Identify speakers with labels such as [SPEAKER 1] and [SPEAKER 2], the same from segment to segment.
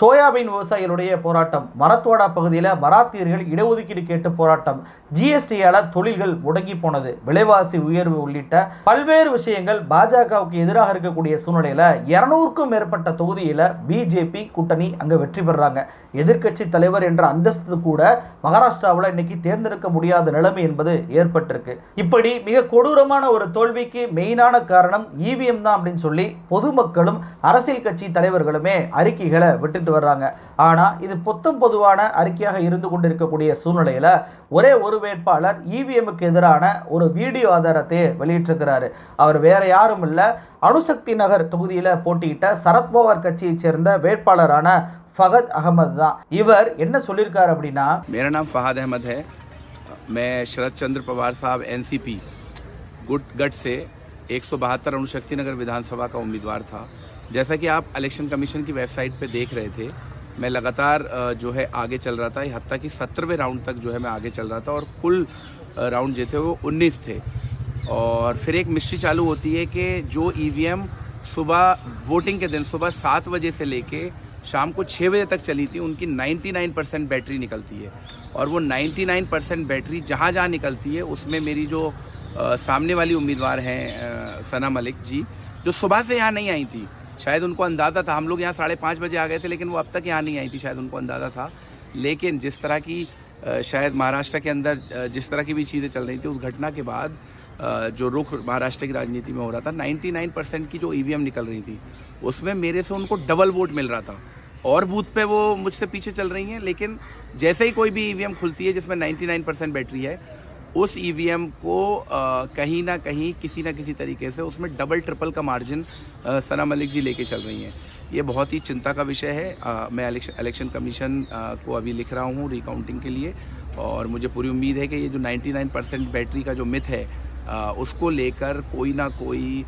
[SPEAKER 1] Soybean விவசாயிகளுடைய போராட்டம், மரத்வாடா பகுதியில் மராத்தியர்கள் இடஒதுக்கீடு கேட்டு போராட்டம், ஜிஎஸ்டியால தொழில்கள் முடங்கி போனது, விலைவாசி உயர்வு உள்ளிட்ட பல்வேறு விஷயங்கள் பாஜகவுக்கு எதிராக இருக்கக்கூடிய சூழ்நிலையில 200க்கும் மேற்பட்ட தொகுதியில பிஜேபி கூட்டணி அங்க வெற்றி பெறாங்க. எதிர்க்கட்சி தலைவர் என்ற அந்தஸ்து கூட மகாராஷ்டிராவில் இன்னைக்கு தேர்ந்தெடுக்க முடியாத நிலைமை என்பது ஏற்பட்டிருக்கு. இப்படி மிக கொடூரமான ஒரு தோல்விக்கு மெயினான காரணம் இவிஎம் தான் அப்படின்னு சொல்லி பொதுமக்களும் அரசியல் கட்சி தலைவர்களுமே அறிக்கைகளை விட்டுட்டு வர்றாங்க. ஆனா இது பொதுவான அறிக்கையாக இருந்து கொண்டிருக்கக்கூடிய சூழ்நிலையில ஒரே ஒரு வேட்பாளர் இவிஎம்க்கு எதிரான ஒரு வீடியோ ஆதாரத்தை வெளியிட்டிருக்கிறாரு. அவர் வேற யாரும் இல்ல, அணுசக்தி நகர் தொகுதியில போட்டியிட்ட சரத்பவார் கட்சியை சேர்ந்த வேட்பாளரான ஃபஹத் அகமது தான். இவர் என்ன சொல்லியிருக்காரு அப்படின்னா,
[SPEAKER 2] मेरा नाम फहद अहमद है, मैं शरद चंद्र पवार साहब एनसीपी गठ से 172 अणुशक्ति नगर विधानसभा का उम्मीदवार था। जैसा कि आप इलेक्शन कमीशन की वेबसाइट पे देख रहे थे, मैं लगातार जो है आगे चल रहा था, हत्ता कि 17वें राउंड तक जो है मैं आगे चल रहा था और कुल राउंड जो थे वो 19 थे। और फिर एक मिस्ट्री चालू होती है कि जो ईवीएम सुबह वोटिंग के दिन सुबह 7 बजे से लेके शाम को 6 बजे तक चली थी, उनकी 99% बैटरी निकलती है। और वो 99% बैटरी जहाँ जहाँ निकलती है उसमें मेरी जो सामने वाली उम्मीदवार हैं सना मलिक जी, जो सुबह से यहाँ नहीं आई थी, शायद उनको अंदाज़ा था, हम लोग यहाँ 5:30 बजे आ गए थे लेकिन वो अब तक यहाँ नहीं आई थी, शायद उनको अंदाज़ा था। लेकिन जिस तरह की शायद महाराष्ट्र के अंदर जिस तरह की भी चीज़ें चल रही थी, उस घटना के बाद जो रुख महाराष्ट्र की राजनीति में हो रहा था, 99% की जो ईवीएम निकल रही थी उसमें मेरे से उनको डबल वोट मिल रहा था। और बूथ पे वो मुझसे पीछे चल रही हैं, लेकिन जैसे ही कोई भी ईवीएम खुलती है जिसमें 99% बैटरी है, उस ईवीएम को कहीं ना कहीं किसी ना किसी तरीके से उसमें डबल ट्रिपल का मार्जिन सना मलिक जी लेके चल रही हैं। ये बहुत ही चिंता का विषय है। मैं इलेक्शन कमीशन को अभी लिख रहा हूँ रिकाउंटिंग के लिए, और मुझे पूरी उम्मीद है कि ये जो 99% बैटरी का जो मिथ है उसको लेकर कोई ना कोई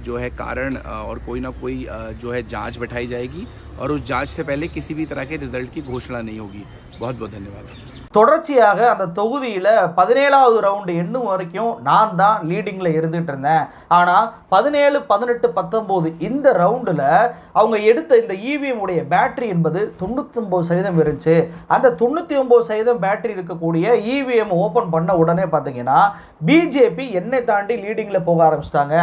[SPEAKER 2] जो है कारण और कोई ना कोई जो है जांच बैठाई जाएगी और उस जांच से पहले किसी भी तरह के रिजल्ट की घोषणा नहीं होगी। बहुत बहुत धन्यवाद।
[SPEAKER 1] தொடர்ச்சியாக அந்த தொகுதியில் 17வது ரவுண்டு எண்ணும் வரைக்கும் நான் தான் லீடிங்கில் இருந்துகிட்டு இருந்தேன். ஆனால் 17, 18, 19 இந்த ரவுண்டில் அவங்க எடுத்த இந்த இவிஎம் உடைய பேட்டரி என்பது 99% இருந்துச்சு. அந்த 99% பேட்டரி இருக்கக்கூடிய இவிஎம் ஓப்பன் பண்ண உடனே பார்த்தீங்கன்னா பிஜேபி என்னை தாண்டி லீடிங்கில் போக ஆரம்பிச்சிட்டாங்க.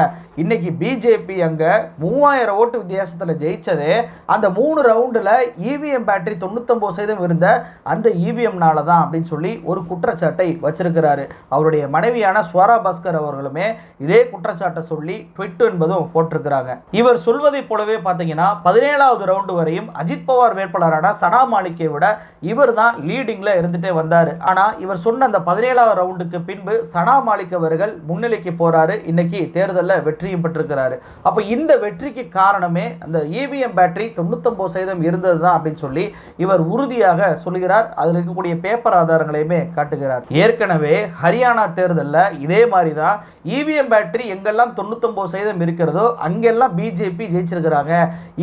[SPEAKER 1] இன்னைக்கு பிஜேபி அங்கே 3000 ஓட்டு வித்தியாசத்தில் ஜெயிச்சதே அந்த 3 ரவுண்டில் இவிஎம் பேட்டரி 99% இருந்த அந்த இவிஎம்னால தான் அப்படின்னு சொல்லி ஒரு குற்றச்சாட்டை வச்சிருக்கிறாரு. அவருடைய மனைவியான ஸ்வரா பாஸ்கர் அவர்களுமே இதே குற்றச்சாட்டை சொல்லி ட்விட் என்பதும் போட்டிருக்கிறாங்க. இவர் சொல்வதை போலவே பார்த்தீங்கன்னா 17வது ரவுண்டு வரையும் அஜித் பவார் வேட்பாளரான சனா மாலிக்கை விட இவர் தான் லீடிங்ல இருந்துட்டே வந்தாரு. ஆனா இவர் சொன்ன அந்த 17வது ரவுண்டுக்கு பின்பு சனா மாலிக் அவர்கள் முன்னிலைக்கு போறாரு. இன்னைக்கு தேர்தலில் வெற்றியும் பெற்றிருக்கிறாரு. அப்ப இந்த வெற்றிக்கு காரணமே அந்த இவிஎம் பேட்டரி 99% இருந்தது தான் அப்படின்னு சொல்லி இவர் உறுதியாக சொல்கிறார். அதில் இருக்கக்கூடிய பேப்பர் ஆதாரங்களையுமே காட்டுகிறார். ஏற்கனவே ஹரியானா தேர்தலில் இதே மாதிரி தான் இவிஎம் பேட்டரி எங்கெல்லாம் 99% இருக்கிறதோ அங்கெல்லாம் பிஜேபி ஜெயிச்சிருக்கிறாங்க.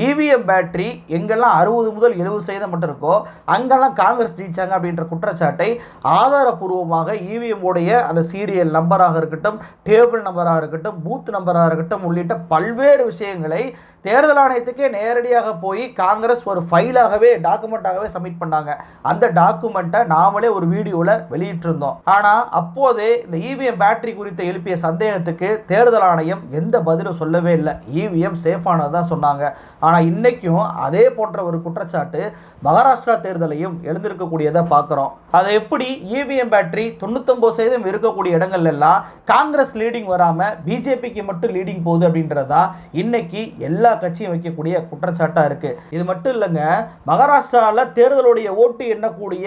[SPEAKER 1] இவிஎம் பேட்டரி எங்கெல்லாம் 60 முதல் 70% மட்டும் இருக்கோ அங்கெல்லாம் காங்கிரஸ் ஜெயிச்சாங்க அப்படின்ற குற்றச்சாட்டை ஆதாரப்பூர்வமாக இவிஎம் உடைய அந்த சீரியல் நம்பராக இருக்கட்டும், டேபிள் நம்பராக இருக்கட்டும், பூத் நம்பராக இருக்கட்டும் உள்ளிட்ட பல்வேறு விஷயங்களை தேர்தல் ஆணையத்துக்கே நேரடியாக போய் காங்கிரஸ் ஒரு ஃபைலாகவே டாக்குமெண்ட்டாகவே சப்மிட் பண்ணாங்க. அந்த டாக்குமெண்ட்டை நாமளே ஒரு வீடியோவில் வெளியிட்டிருந்தோம். ஆனால் அப்போதே இந்த இவிஎம் பேட்டரி குறித்து எழுப்பிய சந்தேகத்துக்கு தேர்தல் ஆணையம் எந்த பதிலும் சொல்லவே இல்லை. இவிஎம் சேஃபானது தான் சொன்னாங்க. ஆனால் இன்னைக்கும் அதே போன்ற ஒரு குற்றச்சாட்டு மகாராஷ்டிரா தேர்தலையும் எழுந்திருக்கக்கூடியதை பார்க்குறோம். அதை எப்படி இவிஎம் பேட்டரி 99% இருக்கக்கூடிய இடங்கள்ல எல்லாம் காங்கிரஸ் லீடிங் வராமல் பிஜேபிக்கு மட்டும் லீடிங் போகுது அப்படின்றதா இன்னைக்கு எல்லா கட்சியும் வைக்கக்கூடிய குற்றச்சாட்டா இருக்கு. இது மட்டும் இல்லைங்க, மகாராஷ்டிராவில் தேர்தலுடைய ஓட்டு எண்ணக்கூடிய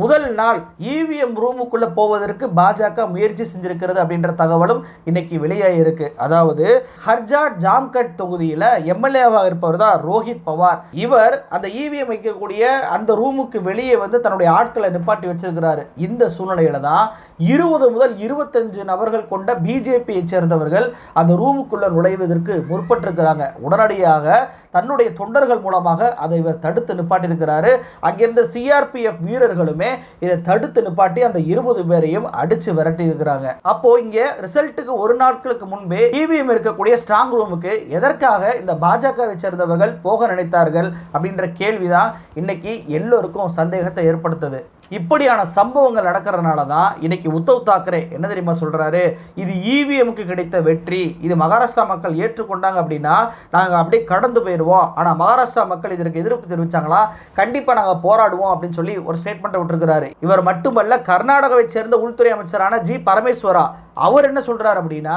[SPEAKER 1] முதல் நாள் இவிஎம் ரூமுக்குள்ள போவதற்கு பாஜக முயற்சி செஞ்சிருக்கிறது அப்படின்ற தகவலும் இன்னைக்கு வெளியாகி இருக்கு. அதாவது ஹர்ஜாட் ஜாம்கட் தொகுதியில் எம்எல்ஏவாக இருப்பவர் தான் ரோஹித் பவார். இவர் அந்த இவிஎம் வைக்கக்கூடிய அந்த ரூமுக்கு வெளியே வந்து தன்னுடைய ஆட்களை நிப்பாட்டி வச்சிருக்கிறாரு. இந்த சூழ்நிலையில தான் 20 முதல் 25 நபர்கள் கொண்ட பிஜேபியை சேர்ந்தவர்கள் அந்த ரூமுக்குள்ள நுழைவதற்கு முற்பட்டிருக்கிறாங்க. உடனடியாக தன்னுடைய தொண்டர்கள் மூலமாக அதை இவர் தடுத்து நிப்பாட்டியிருக்கிறாரு. அங்கிருந்த சிஆர்பிஎஃப் வீரர்களுமே இதை தடுத்து நிப்பாட்டி அந்த 20 பேரையும் அடிச்சு விரட்டி இருக்கிறாங்க. அப்போ இங்க ரிசல்ட்டுக்கு ஒரு நாட்களுக்கு முன்பே இவிஎம் இருக்கக்கூடிய ஸ்ட்ராங் ரூமுக்கு எதற்காக இந்த பாஜகவை சேர்ந்தவர்கள் போக நினைத்தார்கள் அப்படின்ற கேள்விதான் இன்னைக்கு எல்லோருக்கும் சந்தேகத்தை ஏற்படுத்துது. இப்படியான சம்பவங்கள் நடக்கிறதுனால தான் இன்னைக்கு உத்தவ் தாக்கரே என்ன தெரியுமா சொல்றாரு, இது இவிஎம்க்கு கிடைத்த வெற்றி, இது மகாராஷ்டிரா மக்கள் ஏற்றுக்கொண்டாங்க அப்படின்னா நாங்கள் அப்படியே கடந்து போயிடுவோம், ஆனால் மகாராஷ்டிரா மக்கள் இதற்கு எதிர்ப்பு தெரிவிச்சாங்களா கண்டிப்பாக நாங்கள் போராடுவோம் அப்படின்னு சொல்லி ஒரு ஸ்டேட்மெண்ட்டை விட்டுருக்கிறாரு. இவர் மட்டுமல்ல, கர்நாடகாவை சேர்ந்த உள்துறை அமைச்சரான ஜி பரமேஸ்வரா அவர் என்ன சொல்றாரு அப்படின்னா,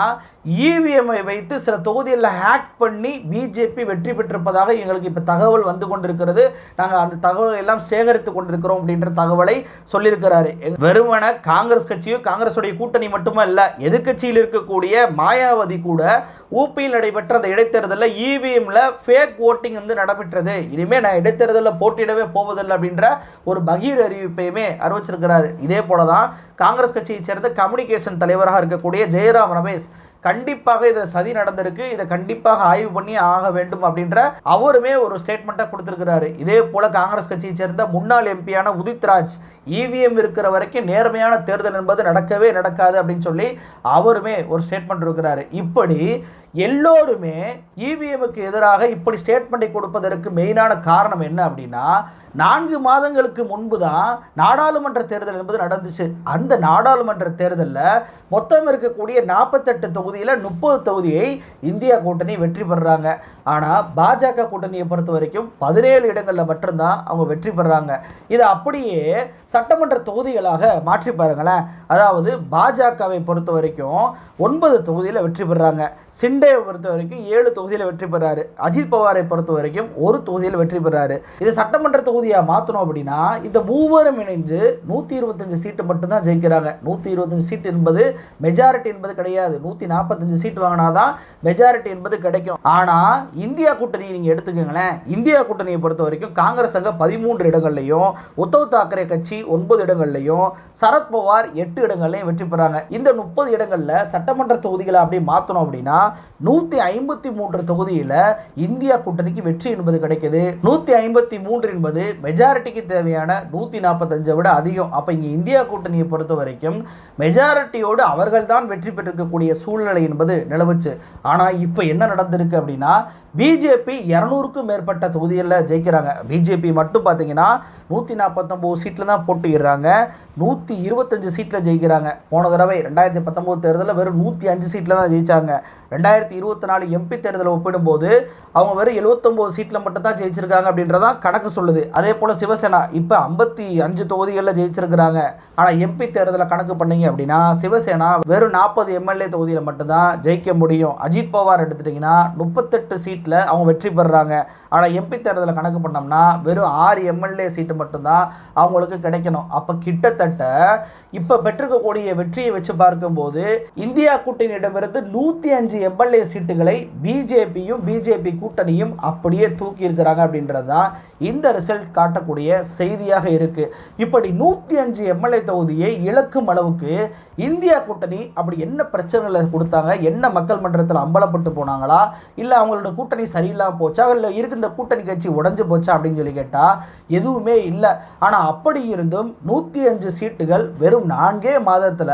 [SPEAKER 1] இவிஎம்ஐ வைத்து சில தொகுதிகளில் ஹேக் பண்ணி பிஜேபி வெற்றி பெற்றிருப்பதாக எங்களுக்கு இப்போ தகவல் வந்து கொண்டிருக்கிறது, நாங்கள் அந்த தகவல் எல்லாம் சேகரித்து கொண்டிருக்கிறோம் அப்படின்ற தகவலை சொல்லியிருக்கிறாரு. வெறுமன காங்கிரஸ் கட்சியும் காங்கிரஸுடைய கூட்டணி மட்டுமல்ல, எதிர்கட்சியில் இருக்கக்கூடிய மாயாவதி கூட ஊபியில் நடைபெற்ற அந்த இடைத்தேர்தலில் இவிஎம்ல ஃபேக் ஓட்டிங் வந்து நடைபெற்றது, இனிமேல் நான் இடைத்தேர்தலில் போட்டியிடவே போவதில்லை அப்படின்ற ஒரு பகீர் அறிவிப்பையுமே அறிவிச்சிருக்கிறாரு. இதே போலதான் காங்கிரஸ் கட்சியை சேர்ந்த கம்யூனிகேஷன் தலைவராக இருக்கக்கூடிய ஜெயராம் ரமேஷ் கண்டிப்பாக இதில் சதி நடந்திருக்கு, இதை கண்டிப்பாக ஆய்வு பண்ணி ஆக வேண்டும் அப்படின்ற அவருமே ஒரு ஸ்டேட்மெண்ட்டை கொடுத்திருக்கிறாரு. இதே போல காங்கிரஸ் கட்சியை சேர்ந்த முன்னாள் எம்பியான உதித் ராஜ் இவிஎம் இருக்கிற வரைக்கும் நேர்மையான தேர்தல் என்பது நடக்கவே நடக்காது அப்படின்னு சொல்லி அவருமே ஒரு ஸ்டேட்மெண்ட் இருக்கிறாரு. இப்படி எல்லோருமே இவிஎம்க்கு எதிராக இப்படி ஸ்டேட்மெண்ட்டை கொடுப்பதற்கு மெயினான காரணம் என்ன அப்படின்னா, 4 மாதங்களுக்கு முன்பு தான் நாடாளுமன்ற தேர்தல் என்பது நடந்துச்சு. அந்த நாடாளுமன்ற தேர்தலில் மொத்தம் இருக்கக்கூடிய 48 தொகுதியில் 30 தொகுதியை இந்தியா கூட்டணி வெற்றி பெறுறாங்க. ஆனால் பாஜக கூட்டணியை பொறுத்த வரைக்கும் 17 இடங்களில் மட்டும்தான் அவங்க வெற்றி பெறுறாங்க. இதை அப்படியே சட்டமன்ற தொகுதிகளாக மாற்றி பாருங்களேன். அதாவது பாஜகவை பொறுத்த வரைக்கும் 9 தொகுதியில் வெற்றி பெறுறாங்க, சிண்டேவை பொறுத்த வரைக்கும் 7 தொகுதியில் வெற்றி பெறாரு, அஜித் பவாரை பொறுத்த வரைக்கும் 1 தொகுதியில் வெற்றி பெறாரு. இது சட்டமன்ற தொகுதியாக மாற்றணும் அப்படின்னா இந்த மூவரும் இணைஞ்சு 125 சீட்டு மட்டும்தான் ஜெயிக்கிறாங்க. 125 சீட்டு என்பது மெஜாரிட்டி என்பது கிடையாது, 145 சீட்டு வாங்கினாதான் மெஜாரிட்டி என்பது கிடைக்கும். ஆனால் இந்தியா கூட்டணியை நீங்கள் எடுத்துக்கோங்களேன், இந்தியா கூட்டணியை பொறுத்த வரைக்கும் காங்கிரஸ் அங்கே 13 இடங்கள்லையும், உத்தவ் தாக்கரே கட்சி 9 இடங்கள்லையும், சரத்பவார் 8 இடங்கள்லையும் வெற்றி பெறாங்க. இந்த 30 இடங்களில் சட்டமன்ற தொகுதிகளை அப்படியே மாற்றணும் அப்படின்னா 153 தொகுதியில் இந்தியா கூட்டணிக்கு வெற்றி என்பது கிடைக்குது. 153 என்பது மெஜாரிட்டிக்கு தேவையான 145 விட அதிகம். அப்போ இங்கே இந்தியா கூட்டணியை பொறுத்த வரைக்கும் மெஜாரிட்டியோடு அவர்கள் தான் வெற்றி பெற்றிருக்கக்கூடிய சூழ்நிலை என்பது நிலவுச்சு. ஆனால் இப்போ என்ன நடந்திருக்கு அப்படின்னா, பிஜேபி 200க்கும் மேற்பட்ட தொகுதிகளில் ஜெயிக்கிறாங்க. பிஜேபி மட்டும் பார்த்தீங்கன்னா 149 சீட்டில் தான் போட்டிடுறாங்க, 125 சீட்டில் ஜெயிக்கிறாங்க. போன தடவை 2019 தேர்தலில் வெறும் 105 சீட்டில் தான் ஜெயிச்சாங்க. 2024 எம்பி தேர்தலை ஒப்பிடும்போது அவங்க வெறும் 79 சீட்டில் மட்டும் தான் ஜெயிச்சிருக்காங்க அப்படின்றதான் கணக்கு சொல்லுது. அதே போல் சிவசேனா இப்போ 55 தொகுதிகளில் ஜெயிச்சிருக்கிறாங்க. ஆனால் எம்பி தேர்தலை கணக்கு பண்ணீங்க அப்படின்னா சிவசேனா வெறும் 40 எம்எல்ஏ தொகுதியில் மட்டும்தான் ஜெயிக்க முடியும். அஜித் பவார் எடுத்துட்டிங்கன்னா 38 சீட்டில் அவங்க வெற்றி பெறுறாங்க. ஆனால் எம்பி தேர்தலை கணக்கு பண்ணோம்னா வெறும் 6 எம்எல்ஏ சீட்டு மட்டும்தான் அவங்களுக்கு கிடைக்கணும். அப்போ கிட்டத்தட்ட இப்போ பெற்றிருக்கக்கூடிய வெற்றியை வச்சு பார்க்கும்போது இந்தியா கூட்டணியிடமிருந்து 105 எம்எல்ஏ சீட்டுகளை பிஜேபியும் பிஜேபி கூட்டணியும் அப்படியே தூக்கி இருக்கிறாங்க அப்படின்றது தான் இந்த ரிசல்ட் காட்டக்கூடிய செய்தியாக இருக்கு. இப்படி 105 எம்எல்ஏ தொகுதியை இழக்கும் அளவுக்கு இந்தியா கூட்டணி அப்படி என்ன பிரச்சனைகளை கொடுத்தாங்க, என்ன மக்கள் மன்றத்தில் அம்பலப்பட்டு போனாங்களா, இல்லை அவங்களோட கூட்டணி சரியில்லாமல் போச்சா, இல்லை இருக்கின்ற கூட்டணி கட்சி உடஞ்சு போச்சா அப்படின்னு சொல்லி கேட்டால் எதுவுமே இல்லை. ஆனால் அப்படி இருந்தும் 105 சீட்டுகள் வெறும் 4 மாதத்தில்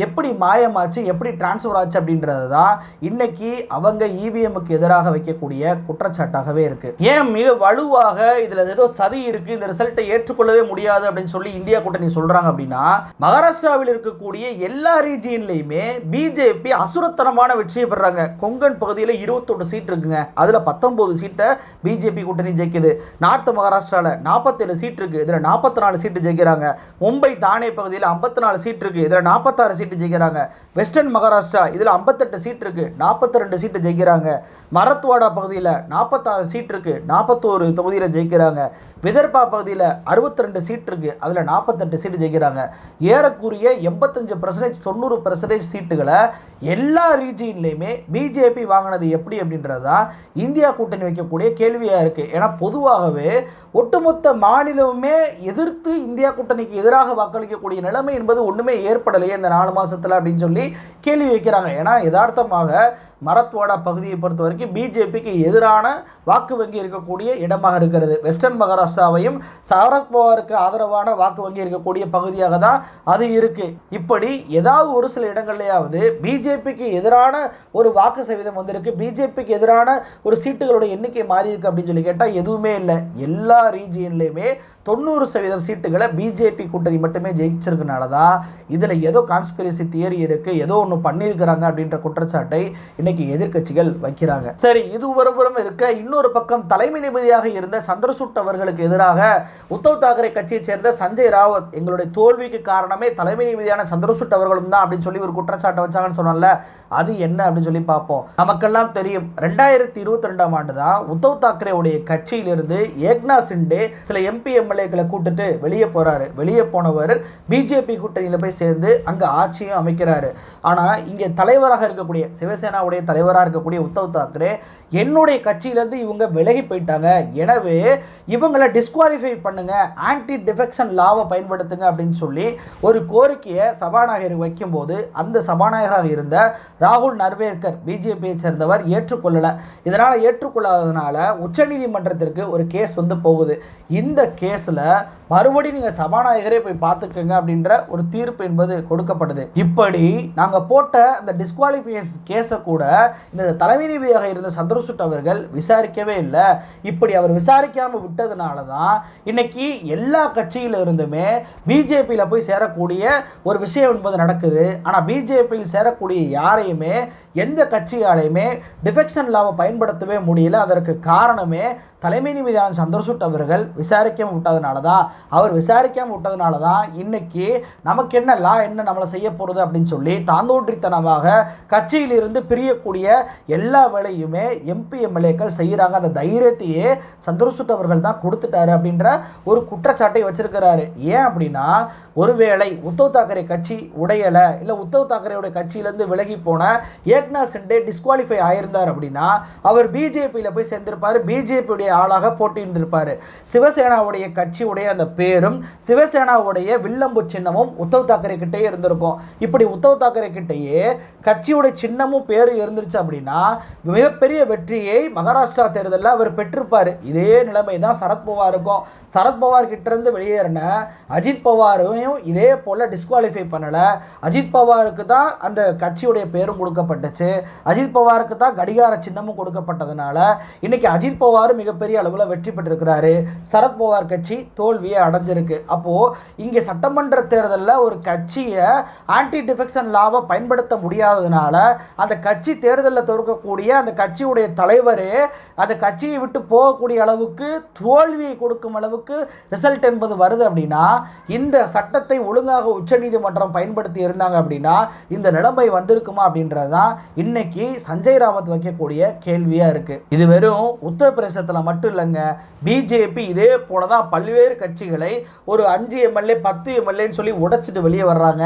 [SPEAKER 1] எப்படி மாயமாச்சு, எப்படி டிரான்ஸ்ஃபர் ஆச்சு அப்படின்றது தான் இன்னைக்கு அவங்க இவிஎம்க்கு எதிராக வைக்கக்கூடிய குற்றச்சாட்டாகவே இருக்கு. ஏன் மிக வலுவாக இதுல ஏதோ சதி இருக்கு, இந்த ரிசல்ட்டை ஏற்றுக்கொள்ளவே முடியாது அப்படின்னு சொல்லி இந்தியா கூட்டணி சொல்றாங்க அப்படின்னா, மகாராஷ்டிராவில் இருக்கக்கூடிய எல்லா ரீஜியன்லையுமே பிஜேபி அசுரத்தனமான வெற்றியை பெறாங்க. கொங்கன் பகுதியில் 21 சீட் இருக்குங்க, அதுல 19 சீட்டை பிஜேபி கூட்டணி ஜெயிக்குது. நார்த் மகாராஷ்டிராவில் 47 சீட் இருக்கு, இதுல 44 சீட்டு ஜெயிக்கிறாங்க. மும்பை தானே பகுதியில் 54 சீட் இருக்கு, இதுல 46 சீட்டு ஜெயிக்கிறாங்க. வெஸ்டர்ன் மகாராஷ்டிரா இதுல 58 சீட் இருக்கு, 42 சீட்டு ஜெயிக்கிறாங்க. மரத்வாடா பகுதியில் 46 சீட் இருக்கு, 41 தொகுதியில் ஜெயிக்கிறாங்க. விதர்பா பகுதியில் 62 சீட் இருக்கு, அதுல 48 சீட்டு ஜெயிக்கிறாங்க. ஏறக்குறைய 85% 90% சீட்டுகளை எல்லா ரீஜியன்லையுமே பிஜேபி வாங்கினது எப்படி அப்படின்றது தான் இந்தியா கூட்டணி வைக்கக்கூடிய கேள்வியா இருக்கு. ஏன்னா பொதுவாகவே ஒட்டுமொத்த மாநிலமுமே எதிர்த்து இந்தியா கூட்டணிக்கு எதிராக வாக்களிக்கக்கூடிய நிலைமை என்பது ஒண்ணுமே ஏற்படலையே இந்த 4 மாசத்துல அப்படின்னு சொல்லி கேள்வி வைக்கிறாங்க. ஏன்னா யதார்த்தமாக மரத்வாடா பகுதியை பொறுத்த வரைக்கும் பிஜேபிக்கு எதிரான வாக்கு வங்கி இருக்கக்கூடிய இடமாக இருக்கிறது. வெஸ்டர்ன் மகாராஷ்டிராவையும் சரத்பவாருக்கு ஆதரவான வாக்கு வங்கி இருக்கக்கூடிய பகுதியாக தான் அது இருக்கு. இப்படி ஏதாவது ஒரு சில இடங்கள்லயாவது பிஜேபிக்கு எதிரான ஒரு வாக்கு சதவீதம் வந்திருக்கு, பிஜேபிக்கு எதிரான ஒரு சீட்டுகளுடைய எண்ணிக்கை மாறி இருக்கு அப்படின்னு சொல்லி கேட்டால் எதுவுமே இல்லை. எல்லா ரீஜியன்லையுமே 90% சீட்டுகளை பிஜேபி கூட்டணி மட்டுமே ஜெயிச்சிருக்கனால தான் இதில் ஏதோ கான்ஸ்பிரசி தியரி இருக்குது, ஏதோ ஒன்று பண்ணியிருக்கிறாங்க அப்படின்ற குற்றச்சாட்டை இன்னைக்கு எதிர்க்கட்சிகள் வைக்கிறாங்க. சரி, இது ஒருபுறம் இருக்க, இன்னொரு பக்கம் தலைமை நீதிபதியாக இருந்த சந்திரசூட் அவர்களுக்கு எதிராக உத்தவ் தாக்கரே கட்சியைச் சேர்ந்த சஞ்சய் ராவத் எங்களுடைய தோல்விக்கு காரணமே தலைமை நீதிபதியான சந்திரசூட் அவர்களும் தான் அப்படின்னு சொல்லி ஒரு குற்றச்சாட்டை வச்சாங்கன்னு சொன்னால, அது என்ன அப்படின்னு சொல்லி பார்ப்போம். நமக்கெல்லாம் தெரியும் 2022ஆம் ஆண்டு தான் உத்தவ் தாக்கரே உடைய கட்சியிலிருந்து ஏக்நாத் சிண்டே சில எம்பி எம்எல்ஏக்களை கூட்டிட்டு வெளியே போறாரு. வெளியே போனவர் பிஜேபி கூட்டணியில் போய் சேர்ந்து அங்க ஆட்சியும் அமைக்கிறாரு. ஆனா இங்க தலைவராக இருக்கக்கூடிய சிவசேனாவுடைய தலைவராக இருக்கக்கூடிய உத்தவ் தாக்கரே என்னுடைய கட்சியிலிருந்து இவங்க விலகி போயிட்டாங்க, எனவே இவங்களை டிஸ்குவாலிஃபை பண்ணுங்க, ஆன்டி டிஃபெக்ஷன் லாவை பயன்படுத்துங்க அப்படின்னு சொல்லி ஒரு கோரிக்கையை சபாநாயகர் வைக்கும்போது அந்த சபாநாயகராக இருந்த ராகுல் நர்வேக்கர் பிஜேபியை சேர்ந்தவர் ஏற்றுக்கொள்ளல. இதனால ஏற்றுக்கொள்ளாததுனால உச்சநீதிமன்றத்திற்கு ஒரு கேஸ் வந்து போகுது. இந்த கேஸ்ல மறுபடியும் நீங்க சபாநாயகரே போய் பார்த்துக்கங்க அப்படின்ற ஒரு தீர்ப்பு என்பது கொடுக்கப்படுது. இப்படி நாங்க போட்ட அந்த டிஸ்குவாலிஃபிகேஷன் கேஸை கூட இந்த தலைமை நீதியாக இருந்த சந்திரசூட் அவர்கள் விசாரிக்கவே இல்லை. இப்படி அவர் விசாரிக்காம விட்டதுனால தான் இன்னைக்கு எல்லா கட்சியில இருந்துமே பிஜேபியில் போய் சேரக்கூடிய ஒரு விஷயம் என்பது நடக்குது. ஆனால் பிஜேபியில் சேரக்கூடிய யாரையுமே எந்த கட்சியாலையுமே டிஃபெக்ஷன் லாவை பயன்படுத்தவே முடியல. அதற்கு காரணமே தலைமை நீதிபதியான சந்திரசூட் அவர்கள் விசாரிக்காம விட்டதுனால தான். அவர் விசாரிக்காம விட்டதுனால தான் இன்னைக்கு நமக்கு என்ன லா என்ன நம்மளை செய்ய போகிறது அப்படின்னு சொல்லி தாந்தோன்றித்தனமாக கட்சியிலிருந்து பிரியக்கூடிய எல்லா வேலையுமே எம்பி எம்எல்ஏக்கள் செய்கிறாங்க. அந்த தைரியத்தையே சந்திரசூட் அவர்கள் தான் கொடுத்துட்டாரு அப்படின்ற ஒரு குற்றச்சாட்டை வச்சிருக்கிறாரு. ஏன் அப்படின்னா, ஒருவேளை உத்தவ் தாக்கரே கட்சி உடையலை, இல்லை உத்தவ் தாக்கரேவுடைய கட்சியிலேருந்து விலகி போன ஏக்நாத் சிண்டே டிஸ்குவாலிஃபை ஆயிருந்தார் அப்படின்னா அவர் பிஜேபியில் போய் சேர்ந்திருப்பார், பிஜேபியுடைய ஆளாக போட்டியிருந்திருப்பாரு. சிவசேனாவுடைய கட்சியுடைய அந்த பேரும் சிவசேனாவுடைய வில்லம்பு சின்னமும் உத்தவ் தாக்கரே கிட்டே இருந்திருக்கும். இப்படி உத்தவ் தாக்கரே கிட்டேயே கட்சியுடைய சின்னமும் பேரும் இருந்துருச்சு அப்படின்னா மிகப்பெரிய வெற்றியை மகாராஷ்டிரா தேர்தலில் அவர் பெற்றிருப்பார். இதே நிலைமை தான் சரத்பவாருக்கும். சரத்பவார் கிட்ட இருந்து வெளியேறின அஜித் பவாரையும் இதே போல டிஸ்குவாலிஃபை பண்ணல. அஜித் பவாருக்கு தான் அந்த கட்சியுடைய பேரும் கொடுக்கப்பட்டுச்சு, அஜித் பவாருக்கு தான் கடிகார சின்னமும் கொடுக்கப்பட்டதுனால இன்னைக்கு அஜித் பவார் மிகப்பெரிய அளவில் வெற்றி பெற்றிருக்கிறாரு. சரத்பவார் கட்சி தோல்வியை அடைஞ்சிருக்கு. அப்போ இங்கே சட்டமன்ற தேர்தலில் ஒரு கட்சியை ஆன்டி டிஃபெக்ஷன் லாவை பயன்படுத்த முடியாததுனால அந்த கட்சி தேர்தலில் தோற்கக்கூடிய அந்த கட்சியுடைய தலைவரே அந்த கட்சியை விட்டு போகக்கூடிய அளவுக்கு தோல்வியை கொடுக்கும் அளவுக்கு ரிசல்ட் என்பது வருது அப்படின்னா, இந்த சட்டத்தை ஒழுங்காக உச்சநீதிமன்றம் பயன்படுத்தி இருந்தாங்க அப்படின்னா இந்த நிலைமை வந்திருக்குமா அப்படின்றதான் இன்னைக்கு சஞ்சய் ராவத் வைக்கக்கூடிய கேள்வியா இருக்கு. இது வெறும் உத்தரப்பிரதேசத்தில் மட்டும் இல்லைங்க, பிஜேபி இதே போலதான் பல்வேறு கட்சிகளை ஒரு 5 எம்எல்ஏ 10 எம்எல்ஏன்னு சொல்லி உடைச்சிட்டு வெளியே வர்றாங்க.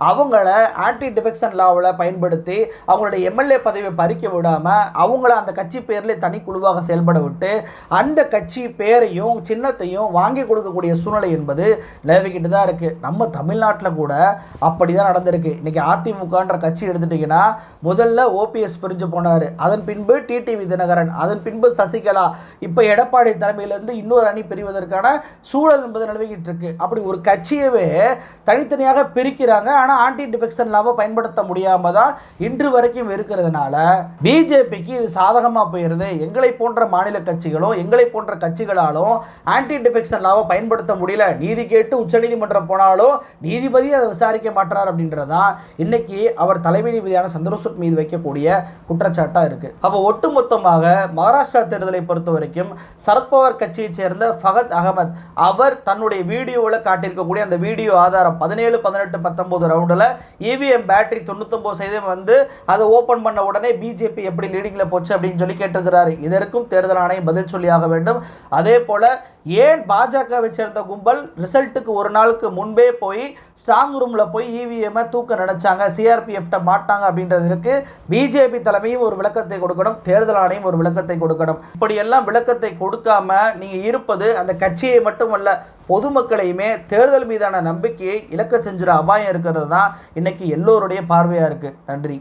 [SPEAKER 1] அவங்கள ஆன்டி டிஃபெக்ஷன் லாவில் பயன்படுத்தி அவங்களுடைய எம்எல்ஏ பதவியை பறிக்க விடாம அவங்கள அந்த கட்சி பேரில் தனி குழுவாக செயல்பட விட்டு அந்த கட்சி பேரையும் சின்னத்தையும் வாங்கி கொடுக்கக்கூடிய சூழ்நிலை என்பது நிலவிக்கிட்டு தான் இருக்கு. நம்ம தமிழ்நாட்டில் கூட அப்படிதான் நடந்திருக்கு. இன்னைக்கு அதிமுகன்ற கட்சி எடுத்துட்டீங்கன்னா முதல்ல ஓபிஎஸ் பிரிஞ்சு போனார், அதன் பின்பு டிடிவி தினகரன், அதன் பின்பு சசிகலா, இப்போ எடப்பாடி தலைமையிலிருந்து இன்னொரு அணி பிரிவதற்கான சூழல் என்பது நிலவிக்கிட்டு இருக்கு. அப்படி ஒரு கட்சியவே தனித்தனியாக பிரிக்கிறாங்க. ஆனால் ஆன்டி டிஃபெக்ஷன் லாவை பயன்படுத்த முடியாம தான் இன்று வரைக்கும் இருக்கிறதுனால பிஜேபிக்கு இது சாதகமாக போயிருது. எங்களை போன்ற மாநில கட்சிகளும் எங்களை போன்ற கட்சிகளாலும் ஆன்டி டிஃபெக்ஷன் லாவை பயன்படுத்த முடியல. நீதி கேட்டு உச்சநீதிமன்றம் போனாலும் நீதிபதி அதை விசாரிக்க மாட்டார் அப்படின்றதான் இன்னைக்கு அவர் தலைமை நீதிபதியான சந்திரசூட் மீது வைக்கக்கூடிய குற்றச்சாட்டா இருக்கு. அப்போ ஒட்டுமொத்தமாக மகாராஷ்டிரா தேர்தலை பொறுத்த வரைக்கும் சரத்பவார் கட்சியை சேர்ந்த ஃபகத் அகமது அவர் தன்னுடைய வீடியோவில் காட்டியிருக்கக்கூடிய அந்த வீடியோ ஆதாரம் 17, 18, 19 ரவுண்டில் இவிஎம் பேட்டரி 99% வந்து அதை ஓப்பன் பண்ண உடனே பிஜேபி எப்படி லீடிங்கில் போச்சு அப்படின்னு சொல்லி கேட்டிருக்கிறாரு. இதற்கும் தேர்தல் ஆணையம் பதில் சொல்லி ஆக வேண்டும். அதே போல ஏன் பாஜகவை சேர்ந்த கும்பல் ரிசல்ட்டுக்கு ஒரு நாளுக்கு முன்பே போய் ஸ்ட்ராங் ரூமில் போய் இவிஎம்ஐ தூக்க நினைச்சாங்க, சிஆர்பிஎஃப்ட மாட்டாங்க அப்படின்றதுக்கு பிஜேபி தலைமையும் ஒரு விளக்கத்தை கொடுக்கணும், தேர்தல் ஆணையம் ஒரு விளக்கத்தை கொடுக்கணும். இப்படியெல்லாம் விளக்கத்தை கொடுக்காம நீங்க இருப்பது அந்த கட்சியை மட்டுமல்ல பொதுமக்களையுமே தேர்தல் மீதான நம்பிக்கையை இழக்க செஞ்சுற அபாயம் இருக்கிறது தான் இன்னைக்கு எல்லோருடைய பார்வையா இருக்கு. நன்றி.